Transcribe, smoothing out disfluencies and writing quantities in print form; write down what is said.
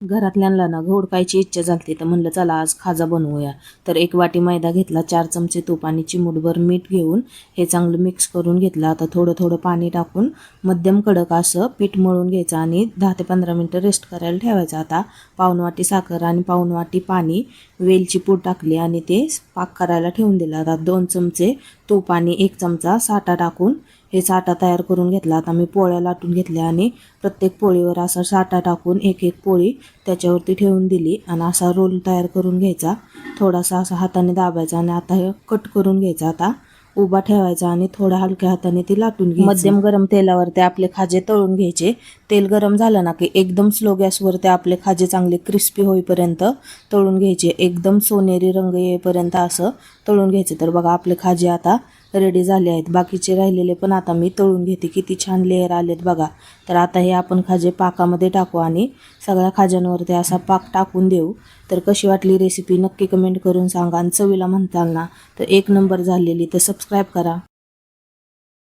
घरातल्यांना ना गोड खायची इच्छा झाली तर म्हणलं चला आज खाजा बनवूया। तर 1 वाटी मैदा घेतला, 4 चमचे तूप आणि चिमूटभर मीठ घेऊन हे चांगलं मिक्स करून घेतलं। आता थोडं थोडं पाणी टाकून मध्यम कडक असं पीठ मळून घ्यायचं आणि 10 ते 15 मिनिटं रेस्ट करायला ठेवायचं। आता पाऊण वाटी साखर आणि पाऊण वाटी पाणी, वेलची पूड टाकली आणि ते पाक करायला ठेवून दिला। आता 2 चमचे तूप आणि 1 चमचा साठा टाकून हे साठा तयार करून घेतला। आता मी पोळ्या लाटून घेतल्या आणि प्रत्येक पोळीवर असा साठा टाकून एक पोळी त्याच्यावरती ठेवून दिली आणि असा रोल तयार करून घ्यायचा। थोडासा असा हाताने दाबायचा आणि आता हे कट करून घ्यायचा। आता उभा ठेवायचा आणि थोड्या हलक्या हाताने ती लाटून घ्यायची। मध्यम गरम तेलावरती आपले खाजे तळून घ्यायचे। तेल गरम झालं ना की एकदम स्लो गॅसवरती आपले खाजे चांगले क्रिस्पी होईपर्यंत तळून घ्यायचे। एकदम सोनेरी रंग येईपर्यंत असं तळून घ्यायचे। तर बघा आपले खाजे आता रेडी झाले आहेत। बाकीचे राहिलेले पण आता मी तळून घेते। किती छान लेअर आलेत बघा। तर आता हे आपण खाजे पाकामध्ये टाकू आणि सगळ्या खाज्यांवरती असा पाक टाकून देऊ। तर कशी वाटली रेसिपी नक्की कमेंट करून सांगा आणि चवीला म्हणताल ना तर 1 नंबर झालेली। तर सबस्क्राईब करा।